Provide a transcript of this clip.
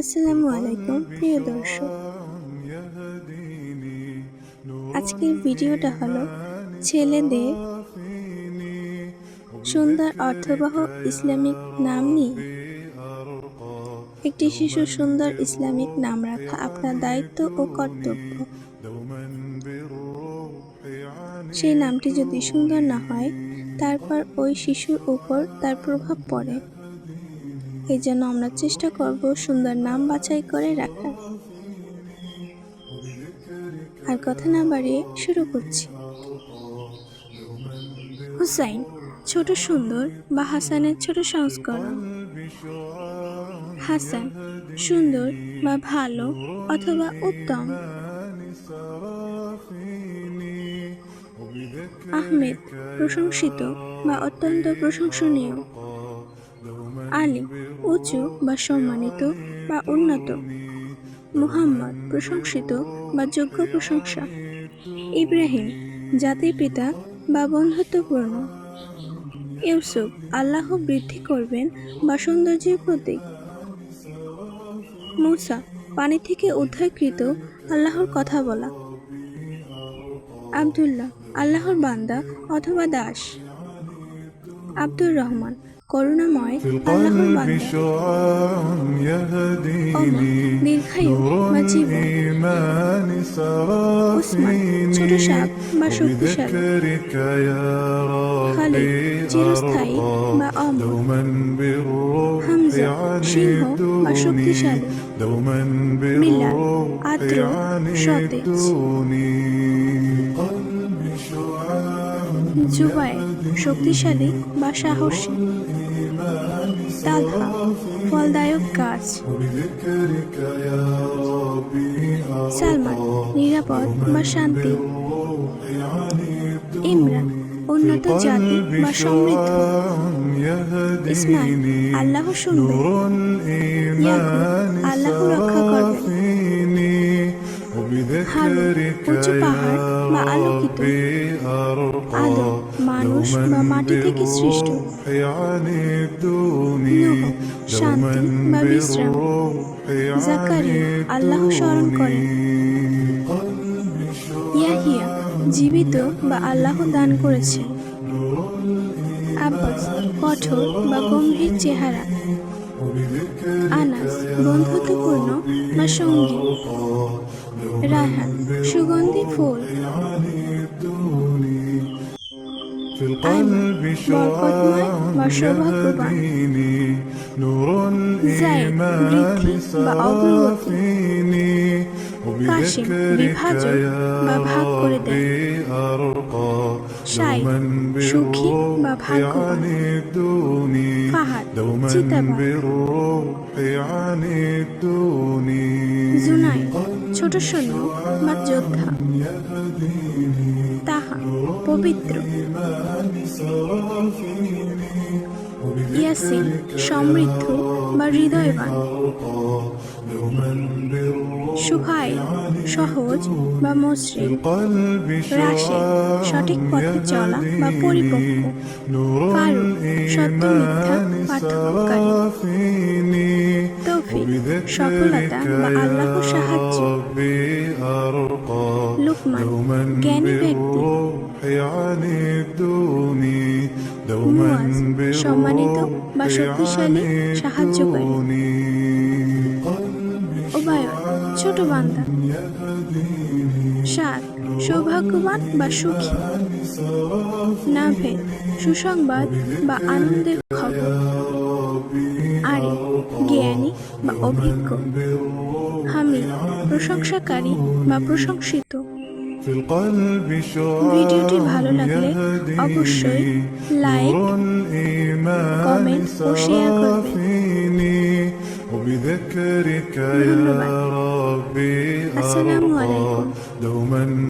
আসসালামু আলাইকুম প্রিয় দর্শক। আজকের ভিডিওটা হলো ছেলেদের সুন্দর অর্থবহ ইসলামিক নাম নিয়ে। একটি শিশুর সুন্দর ইসলামিক নাম রাখা আপনার দায়িত্ব ও কর্তব্য। সেই নামটি যদি সুন্দর না হয়, তারপর ওই শিশুর উপর তার প্রভাব পড়ে। এই জন্য আমরা চেষ্টা করব সুন্দর নাম বাছাই করে রাখার। আর কথা না বাড়িয়ে শুরু করছি। হুসাইন ছোট সুন্দর বা হাসানের ছোট সংস্করণ। হাসান সুন্দর বা ভালো অথবা উত্তম। আহমেদ প্রশংসিত বা অত্যন্ত প্রশংসনীয়। আলী উঁচু বা সম্মানিত বা উন্নত। মুহাম্মদ প্রশংসিত বা যোগ্য প্রশংসা। ইব্রাহিম জাতির পিতা বা বন্ধুত্বপূর্ণ। ইউসুফ আল্লাহ বৃদ্ধি করবেন বা সৌন্দর্যের প্রতীক। মূসা পানি থেকে উদ্ধারকৃত আল্লাহর কথা বলা। আব্দুল্লাহ আল্লাহর বান্দা অথবা দাস। আব্দুর রহমান করুণাময় আল্লাহর বান্দা। ওমর দীর্ঘায়ু বা জীবন। উসমান ছোট সাপ বা শক্তিশালী। খালিদ চিরস্থায়ী বা অমর। হামজা সিংহ বা শক্তিশালী। বিলাল আর্দ্র সতেজ। জুবায়ের শক্তিশালী বা সাহসী। তালহা ফলদায়ক গাছ। সালমান নিরাপদ বা শান্তি। ইমরান উন্নত জাতি বা সমৃদ্ধ। ইসমাইল আল্লাহ শুনবেন। ইয়াকুব আল্লাহ রক্ষা করবেন। হারুন উঁচু পাহাড় বা আলোকিত। আদম মানুষ বা মাটি থেকে সৃষ্ট। নূহ শান্তি বা বিশ্রাম। জাকারিয়া আল্লাহ স্মরণ করেন। ইয়াহিয়া জীবিত বা আল্লাহ দান করেছেন। আব্বাস কঠোর বা গম্ভীর চেহারা। আনাস বন্ধুত্বপূর্ণ বা সঙ্গী। রায়হান সুগন্ধি ফুল। আইমান বরকতময় বা সৌভাগ্যবান। যায়েদ বৃদ্ধি বা অগ্রগতি। কাশিম বিভাজন বা ভাগ করে দেয়। শাইখ সুখী বা ভাগ্যবান। ফাহাদ চিতাবাঘ। জুনাইদ ছোট সৈন্য বা যোদ্ধা। তাহা পবিত্র। ইয়াসিন সমৃদ্ধ বা হৃদয়বান। সুহাইল সহজ বা মসৃণ। রাশেদ সঠিক পথে চলা বা পরিপক্ক। ফারুক সত্য মিথ্যা পার্থক্যকারী। তৌফিক সফলতা বা আল্লাহর সাহায্য। লুকমান জ্ঞানী ব্যক্তি। মুয়াজ সম্মানিত বা শক্তিশালী সাহায্যকারী। উবায়দ ছোট বান্দা। সাদ সৌভাগ্যবান বা সুখী। নাভেদ সুসংবাদ বা আনন্দের খবর। আরিফ জ্ঞানী বা অভিজ্ঞ। হামিদ প্রশংসাকারী বা প্রশংসিত। ভিডিওটি ভালো লাগলে অবশ্যই লাইক, কমেন্ট ও শেয়ার করবেন। ধন্যবাদ। আসসালামু আলাইকুম।